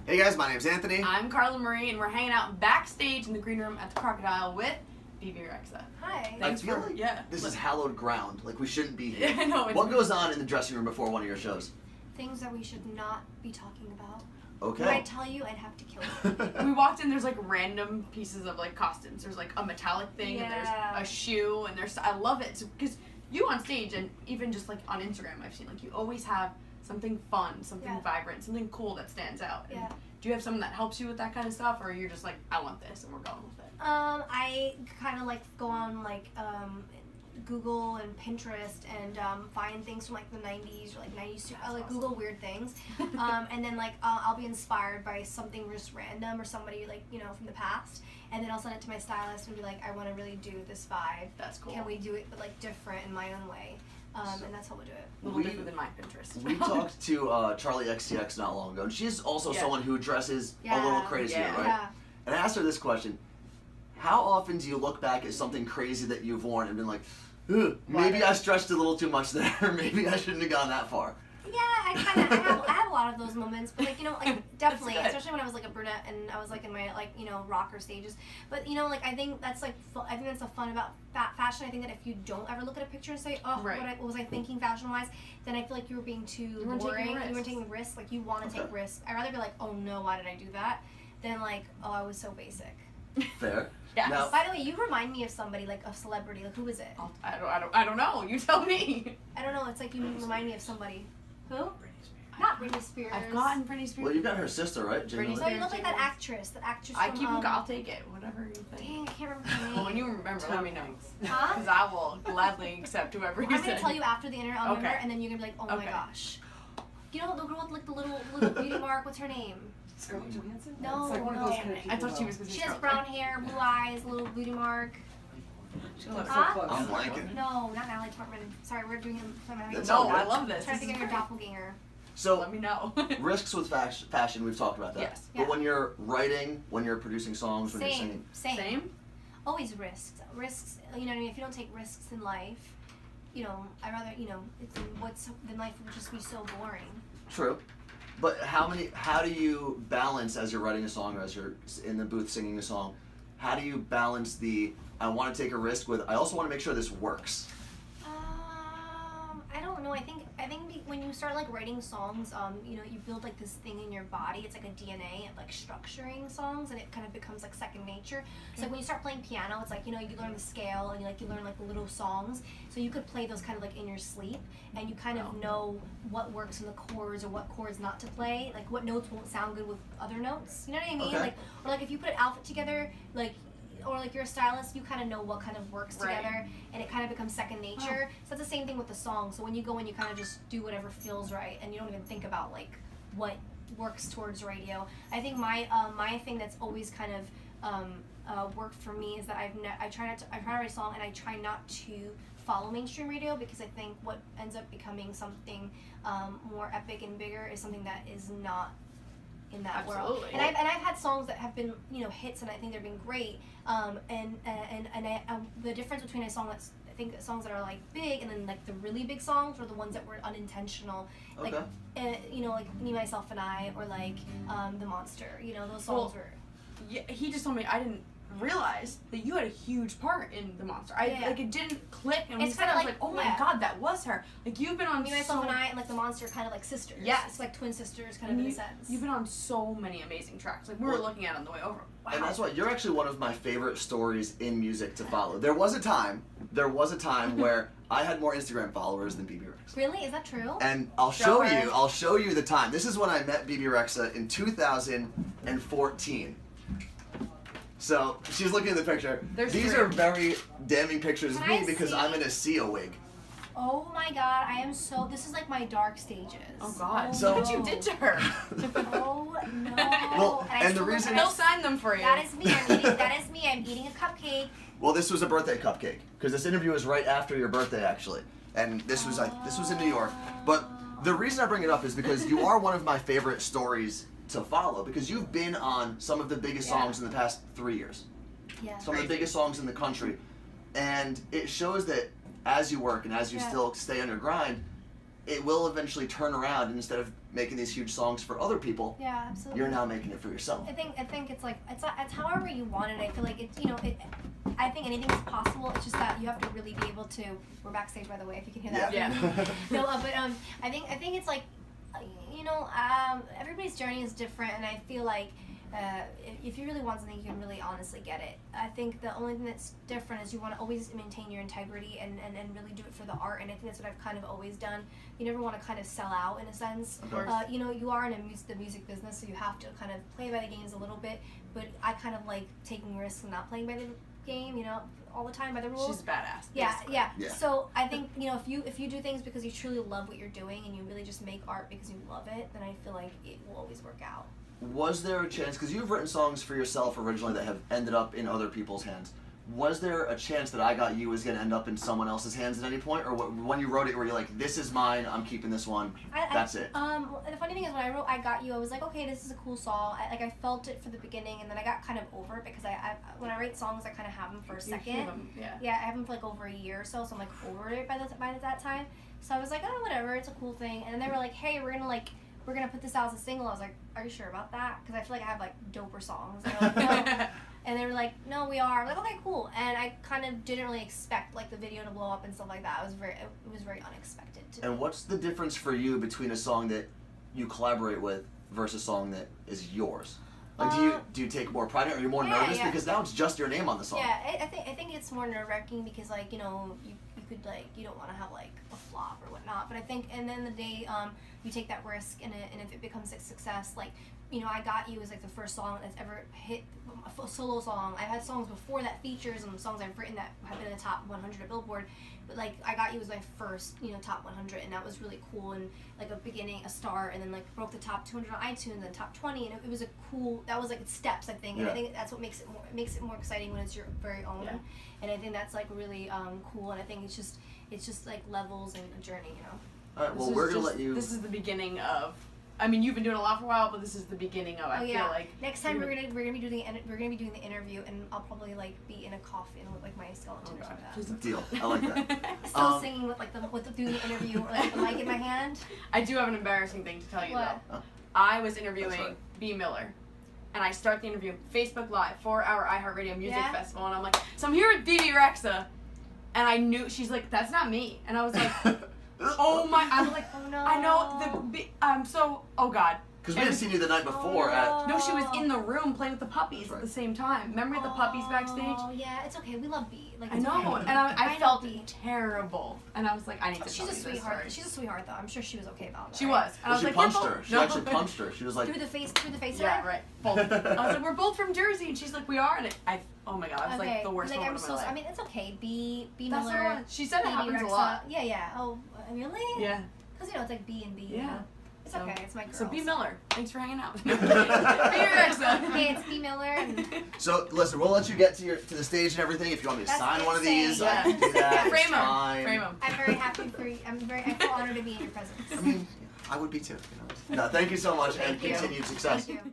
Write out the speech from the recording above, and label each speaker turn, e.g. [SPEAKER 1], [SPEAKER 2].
[SPEAKER 1] Hey guys, my name's Anthony.
[SPEAKER 2] I'm Carla Marie, and we're hanging out backstage in the green room at the Crocodile with Bebe Rexha.
[SPEAKER 3] Hi.
[SPEAKER 2] Thanks
[SPEAKER 1] I feel
[SPEAKER 2] for,
[SPEAKER 1] like this is hallowed ground. Like we shouldn't be here.
[SPEAKER 2] I know.
[SPEAKER 1] What goes on in the dressing room before one of your shows?
[SPEAKER 3] Things that we should not be talking about.
[SPEAKER 1] Okay.
[SPEAKER 3] When I tell you, I'd have to kill you.
[SPEAKER 2] We walked in, there's like random pieces of like costumes. There's like a metallic thing, and there's
[SPEAKER 3] Yeah.
[SPEAKER 2] a shoe, and I love it. Because you on stage, and even just like on Instagram, I've seen like you always have something fun, something vibrant, something cool that stands out. And
[SPEAKER 3] Yeah.
[SPEAKER 2] do you have someone that helps you with that kind of stuff, or you're just like, I want this, and we're going with it?
[SPEAKER 3] I kind of like go on like Google and Pinterest and find things from like the 90s or like 90s. I like Google weird things, and then like I'll be inspired by something just random or somebody like from the past, and then I'll send it to my stylist and be like, I want to really do this vibe.
[SPEAKER 2] That's cool.
[SPEAKER 3] Can we do it but like different in my own way? And that's how we'll do it.
[SPEAKER 2] A little different than my Pinterest.
[SPEAKER 1] We talked to Charlie XTX not long ago, and she's also someone who dresses a little crazier, right?
[SPEAKER 3] Yeah.
[SPEAKER 1] And I asked her this question: how often do you look back at something crazy that you've worn and been like, ugh, maybe I stretched a little too much there, maybe I shouldn't have gone that far?
[SPEAKER 3] Yeah, I have a lot of those moments, but like definitely, especially when I was like a brunette and I was like in my rocker stages. But like I think that's like I think that's the fun about fashion. I think that if you don't ever look at a picture and say, oh, what was I thinking fashion wise, then I feel like you were being too boring. You weren't taking risks. Like you want to take risks. I'd rather be like, oh no, why did I do that? Than like, oh, I was so basic.
[SPEAKER 1] Fair.
[SPEAKER 2] Yes.
[SPEAKER 1] Now,
[SPEAKER 3] by the way, you remind me of somebody, like a celebrity. Like who is it?
[SPEAKER 2] I don't know. You tell me.
[SPEAKER 3] I don't know. It's like you remind me of somebody. Who? Not Britney Spears.
[SPEAKER 2] I've gotten Britney Spears.
[SPEAKER 1] well, you've got her sister, right?
[SPEAKER 2] Britney
[SPEAKER 3] No, you look like that actress. That actress
[SPEAKER 2] I
[SPEAKER 3] from,
[SPEAKER 2] keep I'll take it. Whatever you think.
[SPEAKER 3] Dang, I can't remember her name.
[SPEAKER 2] When you remember, let me know.
[SPEAKER 3] Huh?
[SPEAKER 2] Because I will gladly accept whoever you
[SPEAKER 3] I'm
[SPEAKER 2] say.
[SPEAKER 3] gonna tell you after the interview. I'll remember, and then you're gonna be like, oh my gosh. You know the girl with like the little beauty mark? What's her name?
[SPEAKER 4] Scarlett Johansson?
[SPEAKER 3] No,
[SPEAKER 4] It's like one of those kind of
[SPEAKER 2] I thought she was going to
[SPEAKER 3] She has brown hair, blue eyes, little beauty mark.
[SPEAKER 4] She looks so
[SPEAKER 3] Huh?
[SPEAKER 4] close.
[SPEAKER 1] I'm blanking.
[SPEAKER 3] No, not Natalie Portman. Sorry, we're doing him.
[SPEAKER 1] That's
[SPEAKER 2] No,
[SPEAKER 1] all good.
[SPEAKER 2] I love this.
[SPEAKER 3] I'm trying to think of your doppelganger.
[SPEAKER 1] So,
[SPEAKER 2] let me know.
[SPEAKER 1] risks with fashion, we've talked about that.
[SPEAKER 2] Yes.
[SPEAKER 1] But
[SPEAKER 3] Yeah.
[SPEAKER 1] when you're writing, when you're producing songs, when you're singing.
[SPEAKER 3] Same. Always risks. Risks. You know what I mean? If you don't take risks in life, I'd rather then life would just be so boring.
[SPEAKER 1] True. But how do you balance as you're writing a song or as you're in the booth singing a song, how do you balance I want to take a risk with, I also want to make sure this works?
[SPEAKER 3] I don't know. I think when you start like writing songs, you build like this thing in your body. It's like a DNA of like structuring songs, and it kind of becomes like second nature. So like when you start playing piano, it's like you learn the scale and you learn like the little songs. So you could play those kind of like in your sleep, and you kind of know what works in the chords or what chords not to play. Like what notes won't sound good with other notes. You know what I mean?
[SPEAKER 1] Okay.
[SPEAKER 3] Or if you put an outfit together, or like you're a stylist, you kind of know what kind of works together, and it kind of becomes second nature. So that's the same thing with the song. So when you go in, you kind of just do whatever feels right, and you don't even think about like what works towards radio. I think my thing that's always kind of worked for me is that I try to write a song, and I try not to follow mainstream radio, because I think what ends up becoming something more epic and bigger is something that is not in that world. And I've had songs that have been hits, and I think they've been great. The difference between a song that's songs that are like big and then like the really big songs, or the ones that were unintentional, like like Me, Myself and I, or like The Monster. Those songs were.
[SPEAKER 2] Yeah, he just told me I didn't realize that you had a huge part in The Monster. Like it didn't click, and
[SPEAKER 3] it's
[SPEAKER 2] kind of like, oh my god, that was her. Like you've been on
[SPEAKER 3] Me, Myself and I, and like The Monster, kind of like sisters.
[SPEAKER 2] Yes,
[SPEAKER 3] it's like twin sisters, kind of in a sense.
[SPEAKER 2] You've been on so many amazing tracks. Like we were looking at on the way over. Wow.
[SPEAKER 1] And that's why you're actually one of my favorite stories in music to follow. There was a time where I had more Instagram followers than Bebe Rexha.
[SPEAKER 3] Really? Is that true?
[SPEAKER 1] And I'll show you the time. This is when I met Bebe Rexha in 2014. So she's looking at the picture. These are very damning pictures of me because I'm in a Sia wig.
[SPEAKER 3] Oh my god, this is like my dark stages.
[SPEAKER 2] Oh god.
[SPEAKER 1] So,
[SPEAKER 2] look what you did to her.
[SPEAKER 3] Oh no.
[SPEAKER 1] Well, and the reason
[SPEAKER 2] he'll sign them for you.
[SPEAKER 3] That is me. I'm eating a cupcake.
[SPEAKER 1] Well, this was a birthday cupcake, because this interview was right after your birthday actually. And this was in New York. But the reason I bring it up is because you are one of my favorite stories to follow, because you've been on some of the biggest songs in the past 3 years.
[SPEAKER 3] Yeah.
[SPEAKER 1] Some of the biggest songs in the country. And it shows that as you work and as you still stay on your grind, it will eventually turn around, and instead of making these huge songs for other people,
[SPEAKER 3] Yeah, absolutely.
[SPEAKER 1] you're now making it for yourself.
[SPEAKER 3] I think it's like it's however you want it. I feel like it's I think anything is possible. It's just that you have to really be able to. We're backstage, by the way, if you can hear that.
[SPEAKER 2] Yeah.
[SPEAKER 3] No, but I think it's like, everybody's journey is different, and I feel like if you really want something, you can really honestly get it. I think the only thing that's different is you want to always maintain your integrity and really do it for the art, and I think that's what I've kind of always done. You never want to kind of sell out in a sense.
[SPEAKER 1] Of course.
[SPEAKER 3] You are in the music business, so you have to kind of play by the games a little bit, but I kind of like taking risks and not playing by the game, all the time by the rules.
[SPEAKER 2] She's badass.
[SPEAKER 3] Yeah,
[SPEAKER 2] basically.
[SPEAKER 3] yeah.
[SPEAKER 1] Yeah.
[SPEAKER 3] So I think if you do things because you truly love what you're doing and you really just make art because you love it, then I feel like it will always work out.
[SPEAKER 1] Was there a chance, because you've written songs for yourself originally that have ended up in other people's hands, was there a chance that I Got You was going to end up in someone else's hands at any point? Or when you wrote it, were you like, this is mine, I'm keeping this one, that's it?
[SPEAKER 3] The funny thing is when I wrote I Got You, I was like, okay, this is a cool song. I felt it for the beginning, and then I got kind of over it because I when I write songs, I kind of have them for a
[SPEAKER 2] You
[SPEAKER 3] second.
[SPEAKER 2] hear them, yeah.
[SPEAKER 3] Yeah, I have them for like over a year or so I'm like over it by that time. So I was like, oh, whatever, it's a cool thing. And then they were like, hey, we're gonna put this out as a single. I was like, are you sure about that? Because I feel like I have like doper songs. And, like, no. And they were like, no, we are. I'm like, okay, cool. And I kind of didn't really expect like the video to blow up and stuff like that. It was very unexpected.
[SPEAKER 1] And what's the difference for you between a song that you collaborate with versus a song that is yours? Like, do you take more pride in it, or you're more nervous because now it's just your name on the song?
[SPEAKER 3] Yeah, I think it's more nerve-wracking because like you could like you don't want to have like a flop or whatnot. But I think and then the day you take that risk and if it becomes a success, like I Got You is like the first song that's ever hit a solo song. I've had songs before that features and songs I've written that have been in the top 100 at Billboard. But like I Got You was my first top 100, and that was really cool and like a start, and then like broke the top 200 on iTunes and top 20, and it was a cool. That was like steps, I think, and I think that's what makes it more exciting when it's your very own.
[SPEAKER 2] Yeah.
[SPEAKER 3] And I think that's like really cool, and I think it's just like levels and a journey,
[SPEAKER 1] All right, well, we're going to let you...
[SPEAKER 2] This is the beginning of... I mean, you've been doing a lot for a while, but this is the beginning of. I feel like
[SPEAKER 3] next time we're gonna be doing the interview, and I'll probably like be in a coffin with like my skeleton or something like that.
[SPEAKER 1] Deal. I like that.
[SPEAKER 3] Still singing with doing the interview or like the mic in my hand.
[SPEAKER 2] I do have an embarrassing thing to tell you
[SPEAKER 3] What?
[SPEAKER 2] though. I was interviewing B. Miller, and I start the interview Facebook Live, 4-hour iHeartRadio Music Festival, and I'm like, so I'm here with Bebe Rexha, and I knew she's like, that's not me, and I was like. Oh my! I was like,
[SPEAKER 3] oh no.
[SPEAKER 2] I know oh god.
[SPEAKER 1] Because we had seen you the night before at...
[SPEAKER 2] No, she was in the room playing with the puppies at the same time. Remember the puppies backstage?
[SPEAKER 3] Oh yeah, it's okay. We love B. Like,
[SPEAKER 2] I
[SPEAKER 3] it's
[SPEAKER 2] know,
[SPEAKER 3] okay.
[SPEAKER 2] and I
[SPEAKER 3] know
[SPEAKER 2] felt
[SPEAKER 3] B.
[SPEAKER 2] terrible, and I was like, I need to.
[SPEAKER 3] She's a
[SPEAKER 2] tell you this
[SPEAKER 3] sweetheart.
[SPEAKER 2] story.
[SPEAKER 3] She's a sweetheart though. I'm sure she was okay about it.
[SPEAKER 2] She
[SPEAKER 3] right?
[SPEAKER 2] was. And I was
[SPEAKER 1] she
[SPEAKER 2] like,
[SPEAKER 1] punched
[SPEAKER 2] we're
[SPEAKER 1] her.
[SPEAKER 2] both-
[SPEAKER 1] She
[SPEAKER 2] no.
[SPEAKER 1] actually punched her. She was like...
[SPEAKER 3] Through the face.
[SPEAKER 2] Yeah, right. Both. I was like, we're both from Jersey, and she's like, we are, and oh my god, it was like the worst
[SPEAKER 3] like,
[SPEAKER 2] moment of my life.
[SPEAKER 3] I mean, it's okay. B
[SPEAKER 2] That's what it
[SPEAKER 3] Miller.
[SPEAKER 2] was. She said it
[SPEAKER 3] Bebe
[SPEAKER 2] happens a
[SPEAKER 3] Rexha.
[SPEAKER 2] lot.
[SPEAKER 3] Yeah. Oh, really?
[SPEAKER 2] Yeah.
[SPEAKER 3] Because it's like B and B.
[SPEAKER 2] Yeah.
[SPEAKER 3] It's
[SPEAKER 2] So-
[SPEAKER 3] okay. It's my girl.
[SPEAKER 2] So B. Miller, thanks for hanging out with me. Bebe Rexha.
[SPEAKER 3] Hey, it's B Miller. And
[SPEAKER 1] So, listen, we'll let you get to the stage and everything. If you want me to
[SPEAKER 3] That's
[SPEAKER 1] sign one of
[SPEAKER 3] insane.
[SPEAKER 1] these,
[SPEAKER 2] Yeah.
[SPEAKER 1] I can do that.
[SPEAKER 2] Frame
[SPEAKER 1] It's
[SPEAKER 2] him.
[SPEAKER 1] fine.
[SPEAKER 2] Frame him.
[SPEAKER 3] I'm very happy for you. I feel honored to be in your presence.
[SPEAKER 1] I mean, I would be too. No, thank you so much, and
[SPEAKER 2] Thank you.
[SPEAKER 1] continued success.
[SPEAKER 3] Thank you.